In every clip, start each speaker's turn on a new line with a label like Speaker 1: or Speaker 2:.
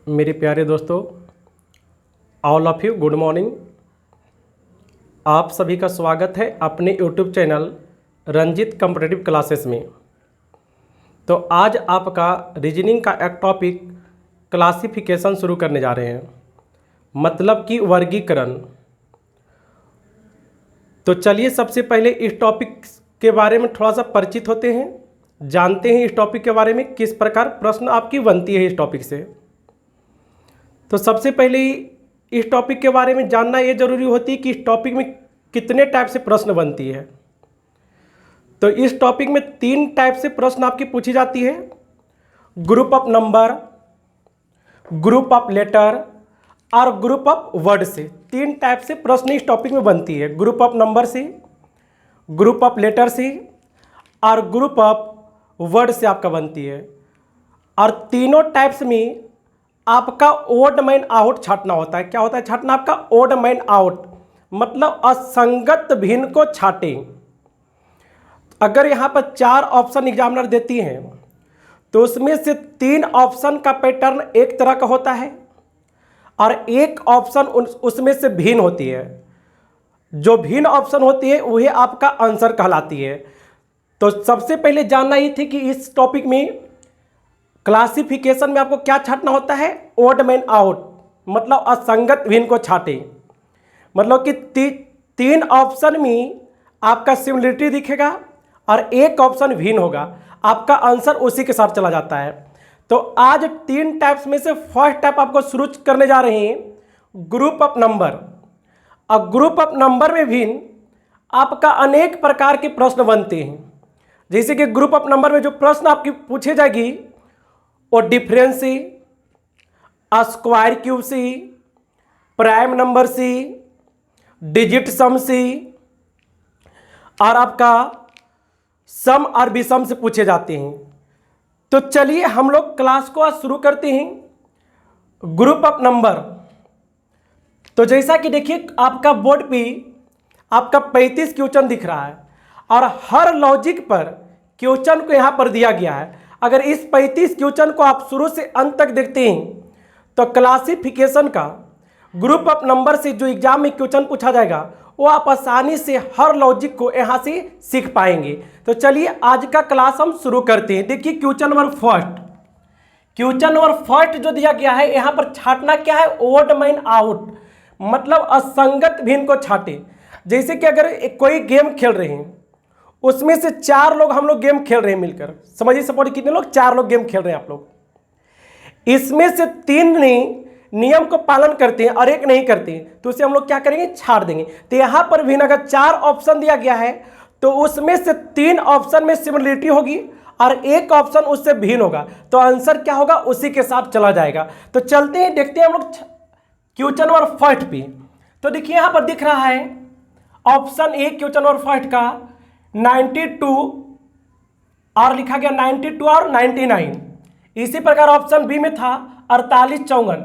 Speaker 1: मेरे प्यारे दोस्तों, all of you good morning. आप सभी का स्वागत है अपने YouTube channel Ranjit competitive classes में। तो आज आपका रीजनिंग का एक टॉपिक क्लासिफिकेशन शुरू करने जा रहे हैं, मतलब कि वर्गीकरण। तो चलिए सबसे पहले इस टॉपिक के बारे में थोड़ा सा परिचित होते हैं, जानते हैं इस टॉपिक के बारे में किस प्रकार प्रश्न आपकी बनती है इस टॉपिक से। तो सबसे पहले इस टॉपिक के बारे में जानना ये जरूरी होती है कि इस टॉपिक में कितने टाइप से प्रश्न बनती है। तो इस टॉपिक में 3 टाइप से प्रश्न आपकी पूछी जाती है, group of number, group of letter और ग्रुप ऑफ वर्ड से। 3 टाइप से प्रश्न इस टॉपिक में बनती है, ग्रुप ऑफ नंबर से, ग्रुप ऑफ लेटर से और ग्रुप ऑफ वर्ड से आपका बनती है। और तीनों टाइप्स में आपका ओड मैन आउट छांटना होता है। क्या होता है छांटना? आपका ओड मैन आउट, मतलब असंगत भिन्न को छाटें। अगर यहाँ पर 4 ऑप्शन एग्जामिनर देती हैं तो उसमें से 3 ऑप्शन का पैटर्न एक तरह का होता है और एक ऑप्शन उसमें से भिन्न होती है। जो भिन्न ऑप्शन होती है वही आपका आंसर कहलाती है। तो सबसे पहले जानना ही थी कि इस टॉपिक में क्लासिफिकेशन में आपको क्या छांटना होता है, ओड मैन आउट, मतलब असंगत भिन्न को छाटें। मतलब कि 3 ऑप्शन में आपका सिमिलरिटी दिखेगा और एक ऑप्शन भिन्न होगा, आपका आंसर उसी के साथ चला जाता है। तो आज 3 टाइप्स में से फर्स्ट टाइप आपको शुरू करने जा रहे हैं, ग्रुप ऑफ नंबर। अब ग्रुप ऑफ नंबर में भी आपका अनेक प्रकार के प्रश्न बनते हैं। जैसे कि ग्रुप ऑफ नंबर में जो प्रश्न आपकी पूछे जाएगी वो डिफरेंस सी, स्क्वायर क्यूब सी, प्राइम नंबर सी, डिजिट सम सी और आपका सम और विषम से पूछे जाते हैं। तो चलिए हम लोग क्लास को आज शुरू करते हैं, ग्रुप ऑफ नंबर। तो जैसा कि देखिए आपका बोर्ड पे आपका 35 क्वेश्चन दिख रहा है और हर लॉजिक पर क्वेश्चन को यहाँ पर दिया गया है। अगर इस 35 क्वेश्चन को आप शुरू से अंत तक देखते हैं तो क्लासिफिकेशन का ग्रुप ऑफ नंबर से जो एग्जाम में क्वेश्चन पूछा जाएगा वो आप आसानी से हर लॉजिक को यहाँ से सीख पाएंगे। तो चलिए आज का क्लास हम शुरू करते हैं। देखिए क्वेश्चन नंबर फर्स्ट जो दिया गया है, यहाँ पर छांटना क्या है, ओड मैन आउट, मतलब असंगत भिन्न को छाटे। जैसे कि अगर कोई गेम खेल रहे हैं, उसमें से 4 लोग हम लोग गेम खेल रहे हैं मिलकर, समझिए सपोर्ट कितने लोग, 4 लोग गेम खेल रहे हैं आप लोग। इसमें से 3 ने नियम को पालन करते हैं और 1 नहीं करते हैं, तो उसे हम लोग क्या करेंगे, छाड़ देंगे। तो यहाँ पर भी अगर 4 ऑप्शन दिया गया है तो उसमें से 3 ऑप्शन में सिमिलरिटी होगी और 1 ऑप्शन उससे भिन्न होगा, तो आंसर क्या होगा, उसी के साथ चला जाएगा। तो चलते हैं, देखते हैं हम लोग क्वेश्चन नंबर फर्स्ट पे। तो देखिए यहाँ पर दिख रहा है ऑप्शन ए क्वेश्चन नंबर फर्स्ट का 92 और लिखा गया 92 और 99। इसी प्रकार ऑप्शन बी में था 48 54,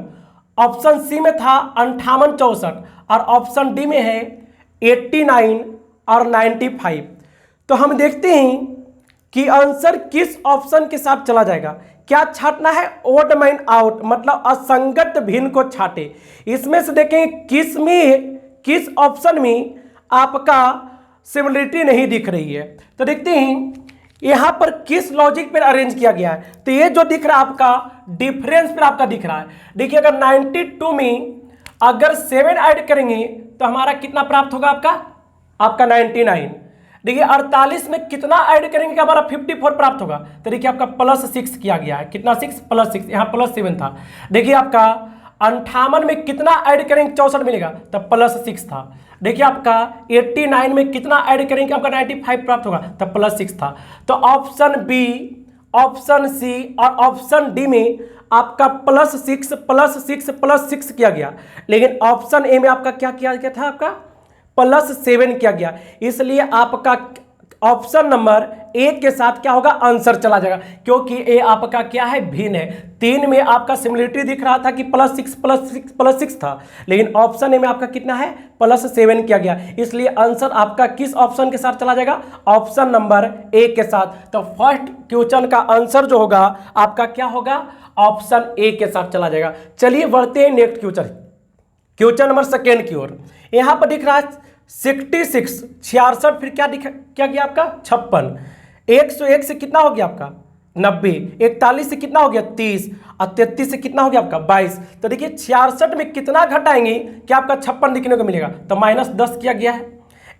Speaker 1: ऑप्शन सी में था 58 64 और ऑप्शन डी में है 89 और 95। तो हम देखते हैं कि आंसर किस ऑप्शन के साथ चला जाएगा। क्या छाटना है, ओड मैन आउट, मतलब असंगत भिन्न को छाटे। इसमें से देखें किस ऑप्शन में आपका सिमिलरिटी नहीं दिख रही है। तो देखते हैं यहां पर किस लॉजिक पर अरेंज किया गया है। तो ये जो दिख रहा है आपका डिफरेंस पर आपका दिख रहा है। देखिए अगर 92 में अगर 7 ऐड करेंगे तो हमारा कितना प्राप्त होगा, आपका 99। देखिए 48 में कितना ऐड करेंगे, हमारा 54 प्राप्त होगा। तो देखिए आपका +6 किया गया है, कितना 6 +6, यहाँ +7 था। देखिए आपका 58 में कितना ऐड करेंगे, 64 मिलेगा, तब +6 था। देखिए आपका 89 में कितना ऐड करेंगे, आपका 95 प्राप्त होगा, तब +6 था। तो ऑप्शन बी, ऑप्शन सी और ऑप्शन डी में आपका +6 किया गया, लेकिन ऑप्शन ए में आपका क्या किया गया था, आपका +7 किया गया। इसलिए आपका ऑप्शन नंबर ए के साथ क्या होगा, आंसर चला जाएगा, क्योंकि ए आपका क्या है, भिन्न है। 3 में आपका सिमिलरिटी दिख रहा था कि +6 था, लेकिन ऑप्शन ए में आपका कितना है, +7 किया गया, इसलिए आंसर आपका किस ऑप्शन के साथ चला जाएगा, ऑप्शन नंबर ए के साथ। तो फर्स्ट क्वेश्चन का आंसर जो होगा आपका क्या होगा, ऑप्शन ए के साथ चला जाएगा। चलिए बढ़ते हैं नेक्स्ट क्वेश्चन नंबर सेकेंड की ओर। यहां पर दिख रहा है 66 66, फिर क्या गया आपका 56, 101 से कितना हो गया आपका 90, 41 से कितना हो गया 30 और 33 से कितना हो गया आपका 22। तो देखिए 66 में कितना घटाएंगे कि आपका 56 दिखने को मिलेगा, तो -10 किया गया है।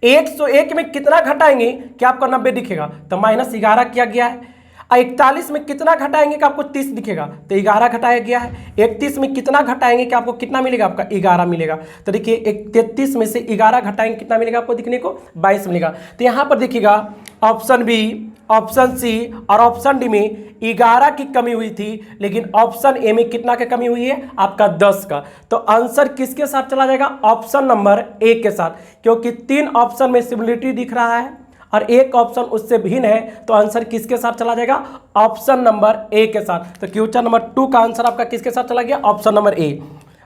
Speaker 1: 101 में कितना घटाएंगे कि आपका 90 दिखेगा, तो -11 किया गया है। 41 में कितना घटाएंगे कि आपको 30 दिखेगा, तो 11 घटाया गया है। 31 में कितना घटाएंगे कि आपको कितना मिलेगा, आपका 11 मिलेगा। तो देखिए 33 में से 11 घटाएंगे कितना मिलेगा आपको दिखने को, 22 मिलेगा। तो यहाँ पर देखिएगा ऑप्शन बी, ऑप्शन सी और ऑप्शन डी में 11 की कमी हुई थी, लेकिन ऑप्शन ए में कितना की कमी हुई है, आपका 10 का। तो आंसर किसके साथ चला जाएगा, ऑप्शन नंबर ए के साथ, क्योंकि 3 ऑप्शन में सिमिलरिटी दिख रहा है और एक ऑप्शन उससे भिन्न है, तो आंसर किसके साथ चला जाएगा, ऑप्शन नंबर ए के साथ। तो क्वेश्चन नंबर 2 का आंसर आपका किसके साथ चला गया, ऑप्शन नंबर ए।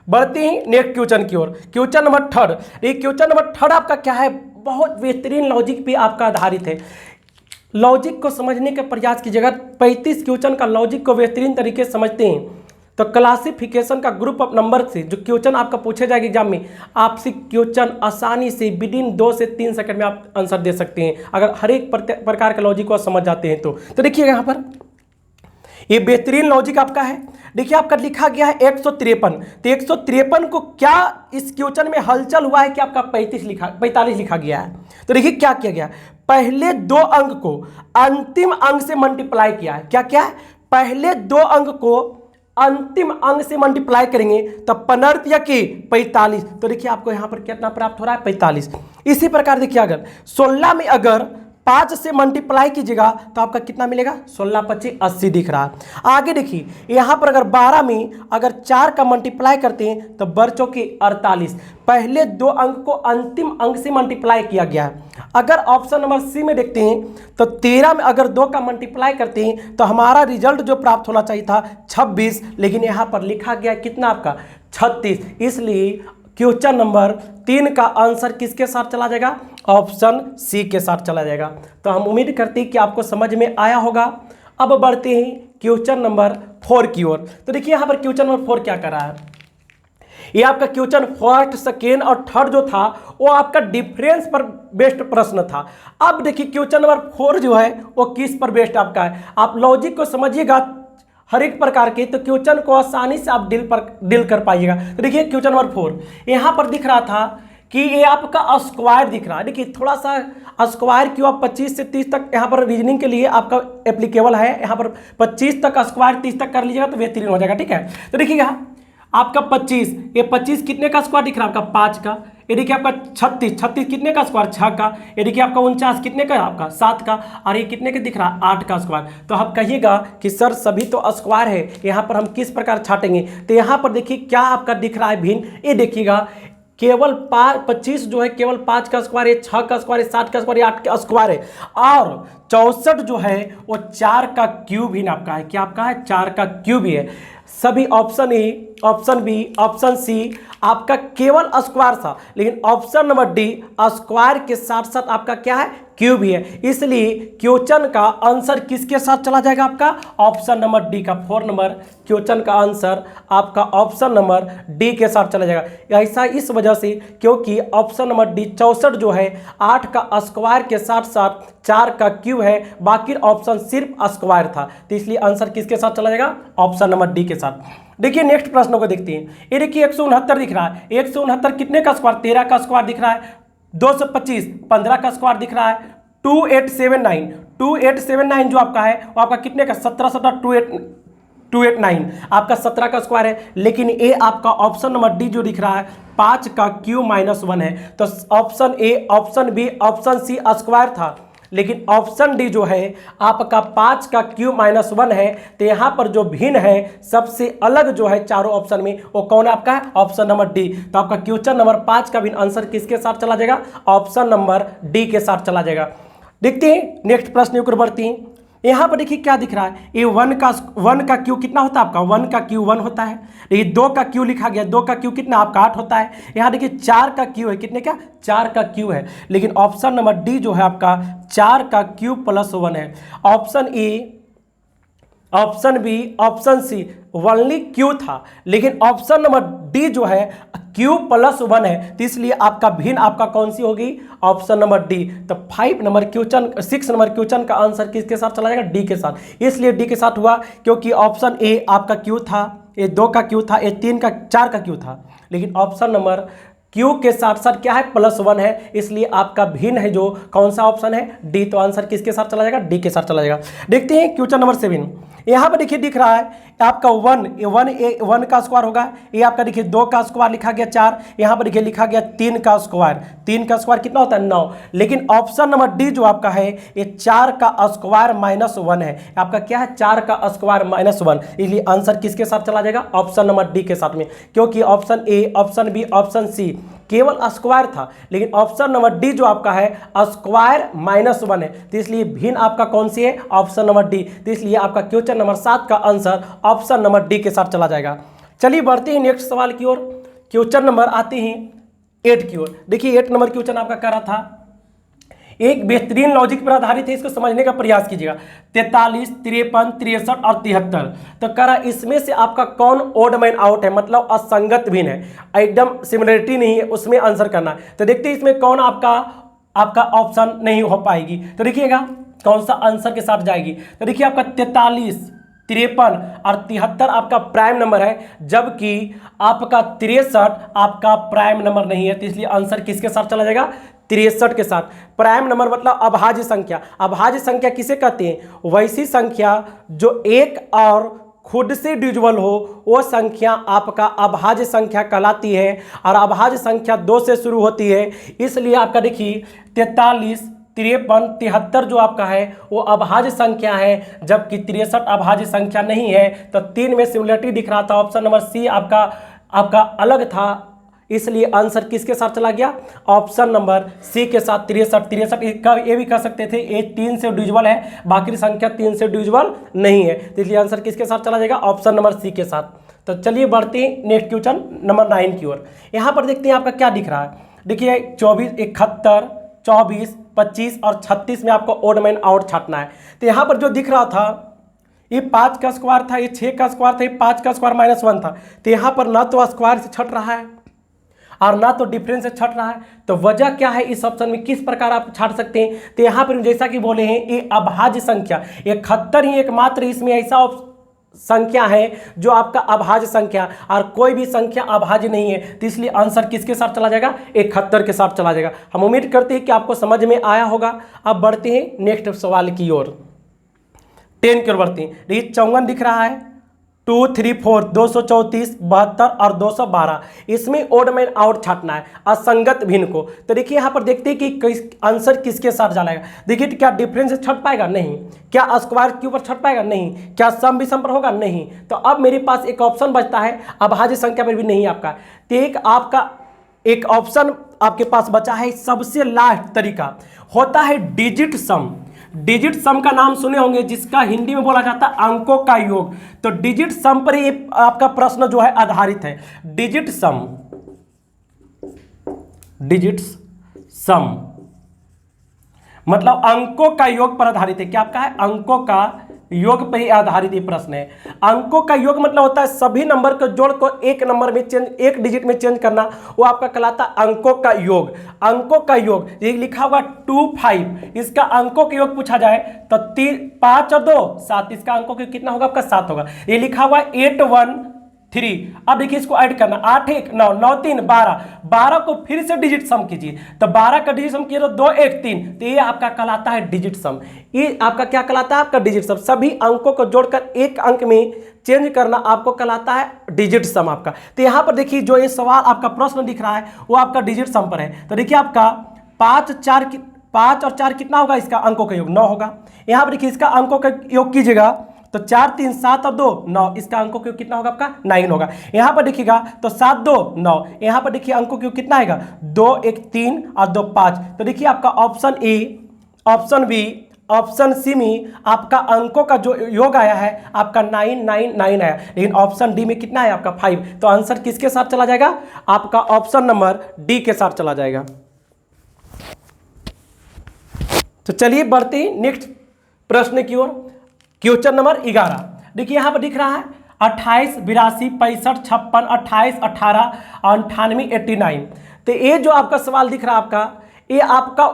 Speaker 1: बढ़ते ही नेक्स्ट क्वेश्चन की ओर। क्वेश्चन नंबर 3, ये क्वेश्चन नंबर 3 आपका क्या है, बहुत बेहतरीन लॉजिक पे आपका आधारित है। लॉजिक को समझने के प्रयास कीजिएगा। 35 क्वेश्चन का लॉजिक को बेहतरीन तरीके से समझते हैं तो क्लासिफिकेशन का ग्रुप ऑफ नंबर से जो क्वेश्चन आपका पूछे जाएगा एग्जाम में, आपसे क्वेश्चन आसानी से विदिन 2 से 3 सेकंड में आप आंसर दे सकते हैं, अगर हर एक प्रकार के लॉजिक को समझ जाते हैं तो देखिएगा यहाँ पर ये बेहतरीन लॉजिक आपका है। देखिए आपका लिखा गया है 153, तो 153 को क्या इस क्वेश्चन में हलचल हुआ है कि आपका 45 लिखा गया है। तो देखिए क्या किया गया, पहले 2 अंक को अंतिम अंक से मल्टीप्लाई किया है। क्या है, पहले 2 अंक को अंतिम अंक से मल्टीप्लाई करेंगे तो 15 या कि 45। तो देखिए आपको यहां पर कितना प्राप्त हो रहा है, 45। इसी प्रकार देखिए अगर 16 में अगर 5 से मल्टीप्लाई कीजिएगा तो आपका कितना मिलेगा, 16 25 80 दिख रहा है। आगे देखिए यहां पर अगर 12 में अगर 4 का मल्टीप्लाई करते हैं तो बच्चों की 48। पहले 2 अंक को अंतिम अंक से मल्टीप्लाई किया गया है। अगर ऑप्शन नंबर सी में देखते हैं तो 13 में अगर 2 का मल्टीप्लाई करते हैं तो हमारा रिजल्ट जो प्राप्त होना चाहिए था 26, लेकिन यहाँ पर लिखा गया कितना आपका 36। इसलिए क्वेश्चन नंबर 3 का आंसर किसके साथ चला जाएगा, ऑप्शन सी के साथ चला जाएगा। तो हम उम्मीद करते हैं कि आपको समझ में आया होगा। अब बढ़ते हैं क्वेश्चन नंबर 4 की ओर। तो देखिए यहाँ पर क्वेश्चन नंबर 4 क्या कर रहा है, ये आपका क्वेश्चन फर्स्ट, सेकेंड और थर्ड जो था वो आपका डिफरेंस पर बेस्ड प्रश्न था। अब देखिए क्वेश्चन नंबर 4 जो है वो किस पर बेस्ड आपका है। आप लॉजिक को समझिएगा हर एक प्रकार के, तो क्वेश्चन को आसानी से आप डील कर पाइएगा। तो देखिए क्वेश्चन नंबर 4 यहाँ पर दिख रहा था कि ये आपका स्क्वायर दिख रहा है। देखिए थोड़ा सा स्क्वायर क्यों आप 25 से 30 तक यहाँ पर रीजनिंग के लिए आपका एप्लीकेबल है। यहाँ पर 25 तक स्क्वायर 30 तक कर लीजिएगा तो बेहतरीन हो जाएगा, ठीक है। तो देखिएगा आपका 25, ये 25 कितने का स्क्वायर दिख रहा है, आपका 5 का। ये देखिए आपका 36 कितने का स्क्वायर, 6 का। ये देखिए आपका 49 कितने का, आपका 7 का। और ये कितने का दिख रहा है, 8 का स्क्वायर। तो आप कहिएगा कि सर सभी तो स्क्वायर है, यहाँ पर हम किस प्रकार छाटेंगे। तो यहाँ पर देखिए क्या आपका दिख रहा है भिन्न, ये देखिएगा केवल 25 जो है केवल 5 का स्क्वायर है, 6 का स्क्वायर है, 7 का स्क्वायर है, 8 का स्क्वायर है। और 64 जो है वो 4 का क्यूब ही आपका है। क्या आपका है, 4 का क्यूब ही है। सभी option A, option B, option C आपका केवल स्क्वायर था, लेकिन ऑप्शन नंबर डी स्क्वायर के साथ साथ आपका क्या है, क्यूब ही है। इसलिए क्वेश्चन का आंसर किसके साथ चला जाएगा, आपका ऑप्शन नंबर डी का 4 नंबर क्वेश्चन का आंसर आपका ऑप्शन नंबर डी के साथ चला जाएगा। ऐसा इस वजह से क्योंकि ऑप्शन नंबर डी 64 जो है 8 का स्क्वायर के साथ साथ 4 का क्यूब है, बाकी ऑप्शन सिर्फ स्क्वायर था। तो इसलिए आंसर किसके साथ चला जाएगा, ऑप्शन नंबर डी के साथ। देखिए नेक्स्ट प्रश्न को देखते हैं। ये देखिए 169 दिख रहा है, 169 कितने का स्क्वायर, 13 का स्क्वायर दिख रहा है। 225 15 का स्क्वायर दिख रहा है। 2879 जो आपका है वो आपका कितने का, 289 आपका 17 का स्क्वायर है। लेकिन ये आपका ऑप्शन नंबर डी जो दिख रहा है 5 का क्यू -1 है। तो option A, option B, option C square था, लेकिन ऑप्शन डी जो है आपका 5 का क्यू -1 है। तो यहाँ पर जो भिन्न है सबसे अलग जो है चारों ऑप्शन में वो कौन है, आपका है ऑप्शन नंबर डी। तो आपका क्वेश्चन नंबर 5 का भिन्न आंसर किसके साथ चला जाएगा, ऑप्शन नंबर डी के साथ चला जाएगा। देखते हैं नेक्स्ट प्रश्न की ओर बढ़ते हैं। यहाँ पर देखिए क्या दिख रहा है, ये वन का क्यू कितना होता है आपका, 1 का क्यू 1 होता है। देखिए 2 का क्यू लिखा गया, 2 का क्यू कितना आपका 8 होता है। यहाँ देखिए 4 का क्यू है, कितने का 4 का क्यू है, लेकिन ऑप्शन नंबर डी जो है आपका 4 का क्यू प्लस 1 है। Option A, option B, option C only Q था, लेकिन ऑप्शन नंबर डी जो है क्यू प्लस 1 है, तो इसलिए आपका भिन्न आपका कौन सी होगी, ऑप्शन नंबर डी। तो 5 नंबर क्वेश्चन 6 नंबर क्वेश्चन का आंसर किसके साथ चला जाएगा, डी के साथ। इसलिए डी के साथ हुआ क्योंकि ऑप्शन ए आपका क्यू था, ये 2 का क्यू था, ये 4 का क्यू था, लेकिन ऑप्शन नंबर क्यू के साथ साथ क्या है, +1 है, इसलिए आपका भिन्न है जो कौन सा ऑप्शन है, डी। तो आंसर किसके साथ चला जाएगा, डी के साथ चला जाएगा। देखते हैं क्वेश्चन नंबर 7। यहाँ पर देखिए दिख रहा है आपका 1 का स्क्वायर होगा, ये आपका देखिए 2 का स्क्वायर लिखा गया 4, यहाँ पर देखिए लिखा गया 3 का स्क्वायर, 3 का स्क्वायर कितना होता है 9, लेकिन ऑप्शन नंबर डी जो आपका है ये 4 का स्क्वायर -1 है, आपका क्या है 4 का स्क्वायर -1, इसलिए आंसर किसके साथ चला जाएगा, ऑप्शन नंबर डी के साथ में, क्योंकि option A, option B, option C केवल स्क्वायर था, लेकिन ऑप्शन नंबर डी जो आपका है स्क्वायर -1 है, तो इसलिए भिन्न आपका कौन सी है, ऑप्शन नंबर डी। तो इसलिए आपका क्वेश्चन नंबर 7 का आंसर ऑप्शन नंबर डी के साथ चला जाएगा। चलिए बढ़ते हैं नेक्स्ट सवाल की ओर। क्वेश्चन नंबर आते हैं 8 की ओर। देखिए 8 नंबर क्वेश्चन आपका कर रहा था, एक बेहतरीन लॉजिक पर आधारित है, इसको समझने का प्रयास कीजिएगा। 43, 53, 63 और 73, तो करा इसमें से आपका कौन ओड मैन आउट है, मतलब असंगत भिन्न है, एकदम सिमिलरिटी नहीं है, उसमें आंसर करना है। तो देखते हैं इसमें कौन आपका ऑप्शन नहीं हो पाएगी। तो देखिएगा कौन सा आंसर के साथ जाएगी। तो देखिए आपका 43, 53 और 73 आपका प्राइम नंबर है, जबकि आपका 63 आपका प्राइम नंबर नहीं है, तो इसलिए आंसर किसके साथ चला जाएगा, 63 के साथ। प्राइम नंबर मतलब अभाज्य संख्या। अभाज्य संख्या किसे कहते हैं, वैसी संख्या जो एक और खुद से डिविजिबल हो, वो संख्या आपका अभाज्य संख्या कहलाती है, और अभाज्य संख्या 2 से शुरू होती है। इसलिए आपका देखिए 43, 53, 73 जो आपका है वो अभाज्य संख्या है, जबकि 63 अभाज्य संख्या नहीं है। तो 3 में सिमिलरिटी दिख रहा था, ऑप्शन नंबर सी आपका अलग था, इसलिए आंसर किसके साथ चला गया, ऑप्शन नंबर सी के साथ। 63 का ये भी कह सकते थे, ये 3 से डिविजिबल है, बाकी संख्या 3 से डिविजिबल नहीं है, तो इसलिए आंसर किसके साथ चला जाएगा, ऑप्शन नंबर सी के साथ। तो चलिए बढ़ते हैं नेक्स्ट क्वेश्चन नंबर 9 की ओर। यहाँ पर देखते हैं आपका क्या दिख रहा है। देखिए 24, 71, 24, 25 और 36 में आपको ओड मैन आउट छाटना है। तो यहाँ पर जो दिख रहा था ये 5 का स्क्वायर था, ये 6 का स्क्वायर था, ये 5 का स्क्वायर -1 था, तो यहाँ पर ना तो स्क्वायर से छट रहा है और ना तो डिफरेंस से छट रहा है। तो वजह क्या है, इस ऑप्शन में किस प्रकार आप छाट सकते हैं। तो यहाँ पर जैसा कि बोले हैं ये अभाज्य संख्या, 71 ही एकमात्र इसमें ऐसा संख्या है जो आपका अभाज्य संख्या, और कोई भी संख्या अभाज्य नहीं है, तो इसलिए आंसर किसके साथ चला जाएगा, 71 के साथ चला जाएगा। हम उम्मीद करते हैं कि आपको समझ में आया होगा। अब बढ़ते हैं नेक्स्ट सवाल की ओर, 10 की ओर बढ़ते हैं। देखिए 54 दिख रहा है, 2, 3, 4, 234, 72 और 212, इसमें ओड मैन आउट छाटना है, असंगत भिन्न को। तो देखिए यहाँ पर देखते हैं कि आंसर किसके साथ जाएगा। देखिए क्या डिफरेंस से छट पाएगा, नहीं। क्या स्क्वायर के ऊपर छट पाएगा, नहीं। क्या सम विषम पर होगा, नहीं। तो अब मेरे पास एक ऑप्शन बचता है, अभाज्य संख्या पर भी नहीं आपका, तो एक ऑप्शन आपके पास बचा है। सबसे लास्ट तरीका होता है डिजिट सम। डिजिट सम का नाम सुने होंगे, जिसका हिंदी में बोला जाता है अंकों का योग। तो डिजिट सम पर ये आपका प्रश्न जो है आधारित है। डिजिट सम मतलब अंकों का योग पर आधारित है। क्या आपका है, अंकों का योग पर ही आधारित ये प्रश्न है। अंकों का योग मतलब होता है सभी नंबर को जोड़ को एक नंबर में चेंज, एक डिजिट में चेंज करना, वो आपका कहलाता है अंकों का योग। अंकों का योग ये लिखा हुआ 2, 5, इसका अंकों का योग पूछा जाए तो 5 और 2 7, इसका अंकों का कितना होगा, आपका 7 होगा। ये लिखा हुआ 8, 1, 3। अब देखिए इसको ऐड करना, 8, 1, 9, 9, 3, 12, 12 को फिर से डिजिट सम कीजिए, तो 12 का डिजिट सम किए तो 2, 1, 3, तो ये आपका कहलाता है डिजिट सम। ये आपका क्या कहलाता है, आपका डिजिट सम। सभी अंकों को जोड़कर एक अंक में चेंज करना आपको कहलाता है डिजिट सम आपका। तो यहाँ पर देखिए जो ये सवाल आपका प्रश्न दिख रहा है वो आपका डिजिट सम पर है। तो देखिए आपका 5 और 4 कितना होगा, इसका अंकों का योग 9 होगा। यहाँ पर देखिए इसका अंकों का योग कीजिएगा तो 4, 3, 7 और 2, 9, इसका अंकों का कितना होगा, आपका 9 होगा। यहाँ पर देखिएगा तो 7, 2, 9, यहाँ पर देखिए अंकों का कितना आएगा, 2, 1, 3 और 2, 5। तो देखिए आपका option A option B, option C में आपका अंकों का जो योग आया है आपका 999 आया, लेकिन ऑप्शन डी में कितना है आपका 5। तो आंसर किसके साथ चला जाएगा? आपका ऑप्शन नंबर डी के साथ चला जाएगा। तो चलिए बढ़ते हैं नेक्स्ट प्रश्न की ओर। क्वेश्चन नंबर 11 देखिए यहां पर दिख रहा है 28, 82, 65, 56, 28, 18, 98, 89। तो ये जो आपका सवाल दिख रहा है आपका, ये आपका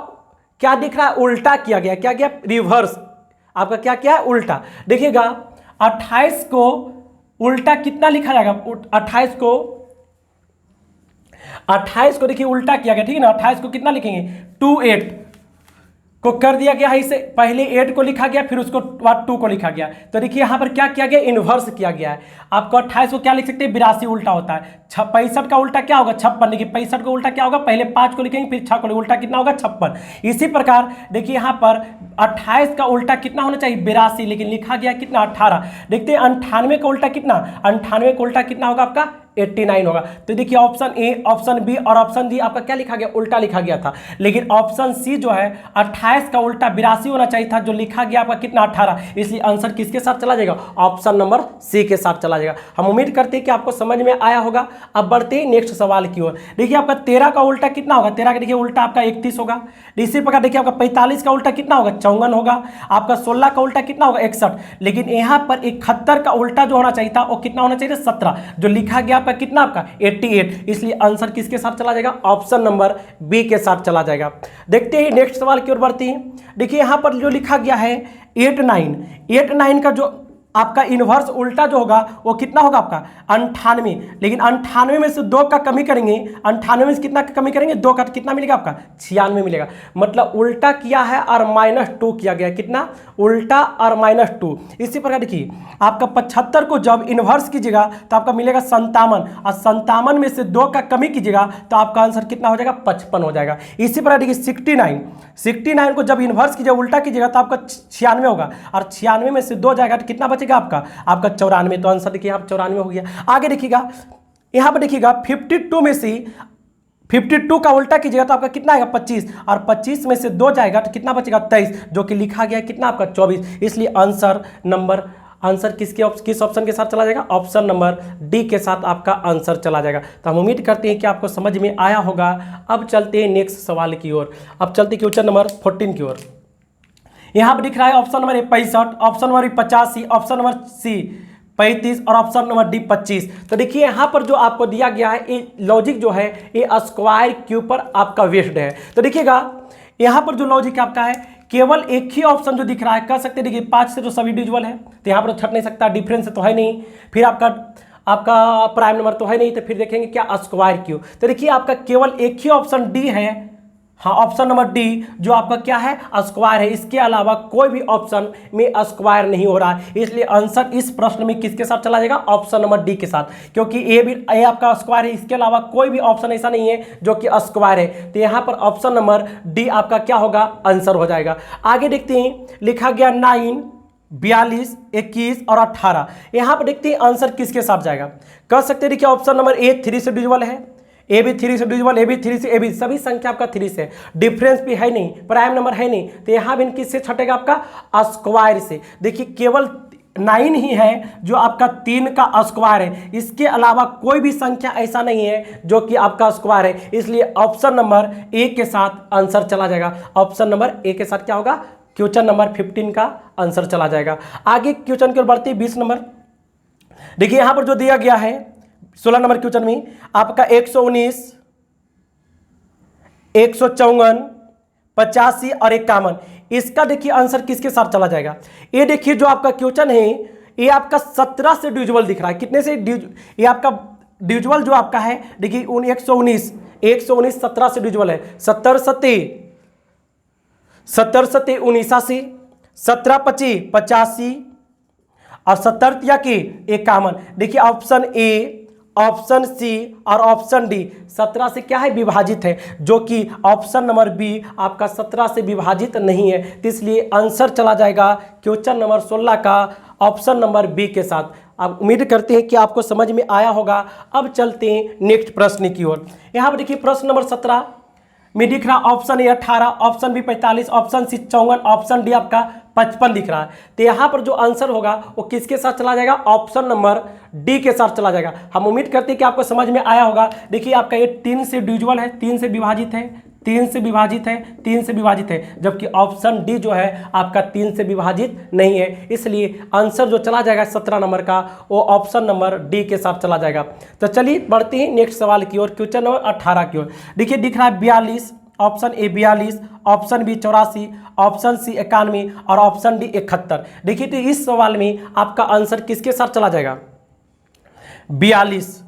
Speaker 1: क्या दिख रहा है? उल्टा किया गया। क्या किया? रिवर्स। आपका क्या किया है? उल्टा। देखिएगा 28 को उल्टा कितना लिखा जाएगा? 28 को देखिए उल्टा किया गया, ठीक है ना। 28 को कितना लिखेंगे? 28 को कर दिया गया है, इसे पहले 8 को लिखा गया, फिर उसको बाद 2 को लिखा गया। तो देखिए यहाँ पर क्या किया गया? इन्वर्स किया गया है। आपको 28 को क्या लिख सकते हैं? 82 उल्टा होता है। 65 का उल्टा क्या होगा? 56। देखिए 65 का उल्टा क्या होगा? पहले 5 को लिखेंगे फिर 6 को, उल्टा कितना होगा? 56। इसी प्रकार देखिए यहाँ पर 28 का उल्टा कितना होना चाहिए? 82, लेकिन लिखा गया कितना? 18। देखते हैं 98 का उल्टा कितना? 98 का उल्टा कितना होगा आपका? 89 होगा। तो देखिए ऑप्शन ए, ऑप्शन बी और ऑप्शन डी आपका क्या लिखा गया? उल्टा लिखा गया था। लेकिन ऑप्शन सी जो है 28 का उल्टा 82 होना चाहिए था, जो लिखा गया आपका कितना? 18। इसलिए आंसर किसके साथ चला जाएगा? ऑप्शन नंबर सी के साथ चला जाएगा। हम उम्मीद करते हैं कि आपको समझ में आया होगा। अब बढ़ते हैं नेक्स्ट सवाल की ओर। देखिए आपका 13 का उल्टा कितना होगा? 13 का देखिए उल्टा आपका 31 होगा। इसी प्रकार देखिए आपका 45 का उल्टा कितना होगा? 54 होगा। आपका 16 का उल्टा कितना होगा? 61। लेकिन यहाँ पर 71 का उल्टा जो होना चाहिए था वो कितना होना चाहिए? 17, जो लिखा गया आपका कितना? आपका 88। इसलिए आंसर किसके साथ चला जाएगा? ऑप्शन नंबर बी के साथ चला जाएगा। देखते हैं नेक्स्ट सवाल की ओर बढ़ते हैं। देखिए यहां पर जो लिखा गया है 89 का जो आपका इनवर्स उल्टा जो होगा वो कितना होगा? आपका 98। लेकिन 98 में से 2 का कमी करेंगे, 98 में से कितना का कमी करेंगे? 2 का, कितना मिलेगा आपका? 96 मिलेगा। मतलब उल्टा किया है और -2 किया गया। कितना? उल्टा और -2। इसी प्रकार देखिए आपका 75 को जब इनवर्स कीजिएगा तो आपका मिलेगा 57, और 57 में से 2 का कमी कीजिएगा तो आपका आंसर कितना हो जाएगा? 55 हो जाएगा। इसी प्रकार देखिए 69 को जब इनवर्स कीजिएगा, उल्टा कीजिएगा तो आपका 96 होगा, और 96 में से 2 जाएगा तो कितना बचेगा आपका? 94। तो आंसर देखिए आप 94 हो गया। आगे देखिएगा यहां पर देखिएगा 52 में से 52 का उल्टा कीजिएगा तो आपका कितना आएगा? 25, और 25 में से 2 जाएगा तो कितना बचेगा? 23, जो कि लिखा गया कितना आपका? 24। इसलिए आंसर किस ऑप्शन के साथ चला जाएगा? ऑप्शन नंबर डी के साथ आपका आंसर चला जाएगा। तो हम उम्मीद करते हैं कि आपको समझ में आया होगा। अब चलते हैं नेक्स्ट सवाल की ओर। अब चलते क्वेश्चन नंबर 14 की ओर। यहाँ पर दिख रहा है option number A 65, option number 85, option number C 35 और ऑप्शन नंबर डी 25। तो देखिए यहाँ पर जो आपको दिया गया है ये लॉजिक जो है ये स्क्वायर क्यूब पर आपका बेस्ड है। तो देखिएगा यहाँ पर जो लॉजिक आपका है केवल एक ही ऑप्शन जो दिख रहा है, कह सकते हैं देखिए 5 से तो सभी डिविजिबल है, तो यहाँ पर तो छट नहीं सकता, डिफरेंस तो है नहीं, फिर आपका प्राइम नंबर तो है नहीं, तो फिर देखेंगे क्या? Square cube. तो देखिए आपका केवल एक ही ऑप्शन डी है, हाँ ऑप्शन नंबर डी, जो आपका क्या है? स्क्वायर है। इसके अलावा कोई भी ऑप्शन में स्क्वायर नहीं हो रहा है। इसलिए आंसर इस प्रश्न में किसके साथ चला जाएगा? ऑप्शन नंबर डी के साथ, क्योंकि ये आपका स्क्वायर है, इसके अलावा कोई भी ऑप्शन ऐसा नहीं है जो कि स्क्वायर है। तो यहाँ पर ऑप्शन नंबर डी आपका क्या होगा? आंसर हो जाएगा। आगे देखते हैं लिखा गया 9, 42, 21 और 18। यहाँ पर देखते हैं आंसर किसके साथ जाएगा। कह सकते हैं देखिए ऑप्शन नंबर ए 3 से डिविजिबल है, ए भी 3 से डिविजिबल, ए भी 3 से, ए भी सभी संख्या आपका 3 से, डिफरेंस भी है नहीं, प्राइम नंबर है नहीं, तो यहाँ भी किससे छटेगा? आपका स्क्वायर से। देखिए केवल 9 ही है जो आपका 3 का स्क्वायर है, इसके अलावा कोई भी संख्या ऐसा नहीं है जो कि आपका स्क्वायर है। इसलिए ऑप्शन नंबर ए के साथ आंसर चला जाएगा। ऑप्शन नंबर ए के साथ क्या होगा? क्वेश्चन नंबर 15 का आंसर चला जाएगा। आगे क्वेश्चन की ओर बढ़ते 20 नंबर। देखिए यहाँ पर जो दिया गया है 16 नंबर क्वेश्चन में आपका 119, 154, 85 और 51, इसका देखिए आंसर किसके साथ चला जाएगा? ये देखिए जो आपका क्वेश्चन है ये आपका 17 से डिविजिबल दिख रहा है। कितने से ये आपका डिविजिबल जो आपका है देखिए 119 17 से डिविजिबल है। 17 सत्ते 79, 17 25 85 और 70 या के 51। देखिए ऑप्शन ए, ऑप्शन सी और ऑप्शन डी 17 से क्या है? विभाजित है, जो कि ऑप्शन नंबर बी आपका 17 से विभाजित नहीं है। तो इसलिए आंसर चला जाएगा क्वेश्चन नंबर 16 का ऑप्शन नंबर बी के साथ। आप उम्मीद करते हैं कि आपको समझ में आया होगा। अब चलते हैं नेक्स्ट प्रश्न की ओर। यहाँ पर देखिए प्रश्न नंबर 17 में दिख रहा option A 18, option B 45, option C 54, option D आपका 55 दिख रहा है। तो यहाँ पर जो आंसर होगा वो किसके साथ चला जाएगा, ऑप्शन नंबर डी के साथ चला जाएगा। हम उम्मीद करते हैं कि आपको समझ में आया होगा। देखिए आपका ये 3 से डिविजिबल है, 3 से विभाजित है, 3 से विभाजित है, 3 से विभाजित है, जबकि ऑप्शन डी जो है आपका 3 से विभाजित नहीं है। इसलिए आंसर जो चला जाएगा 17 नंबर का वो ऑप्शन नंबर डी के साथ चला जाएगा। तो चलिए बढ़ते हैं नेक्स्ट सवाल की ओर, क्वेश्चन नंबर 18 की ओर। देखिए दिख रहा है 42, option A 42, option B 84, option C 91 और ऑप्शन डी 71। देखिए तो इस सवाल में आपका आंसर किसके साथ चला जाएगा, 42।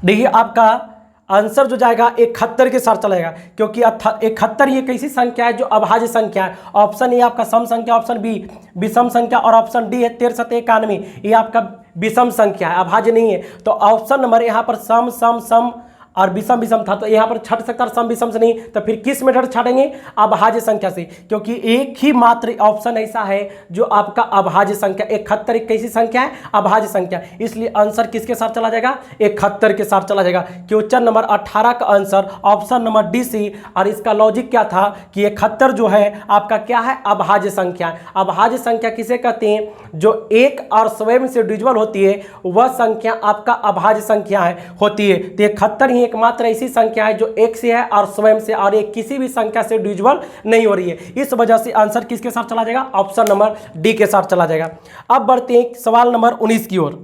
Speaker 1: देखिए आपका आंसर जो जाएगा 71 के साथ चलेगा, क्योंकि 71 ये कैसी संख्या है जो अभाज्य संख्या है। ऑप्शन ए आपका सम संख्या, ऑप्शन बी विषम संख्या और ऑप्शन डी है 13 7 91, ये आपका विषम संख्या है, अभाज्य नहीं है। तो ऑप्शन नंबर यहाँ पर सम सम सम और विषम विषम था, तो यहाँ पर छट सकता है सम विषम से नहीं, तो फिर किस मेथड छाटेंगे, अभाज्य संख्या से, क्योंकि एक ही मात्र ऑप्शन ऐसा है जो आपका अभाज्य संख्या 71 एक कैसी संख्या है, अभाज्य संख्या। इसलिए आंसर किसके साथ चला जाएगा, 71 के साथ चला जाएगा। क्वेश्चन नंबर 18 का answer option number D C. और इसका लॉजिक क्या था कि 71 जो है आपका क्या है, अभाज्य संख्या। अभाज्य संख्या किसे कहते हैं, जो एक और स्वयं से डिविजिबल होती है वह संख्या आपका अभाज्य संख्या है होती है। तो 71 ही एकमात्र ऐसी संख्या है जो एक से है और स्वयं से, और एक किसी भी संख्या से डिविजिबल नहीं हो रही है। इस वजह से आंसर किसके साथ चला जाएगा, ऑप्शन नंबर डी के साथ चला जाएगा। अब बढ़ते हैं सवाल नंबर 19 की ओर।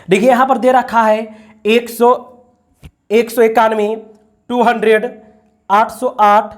Speaker 1: देखिए यहां पर दे रखा है 191, 200, 808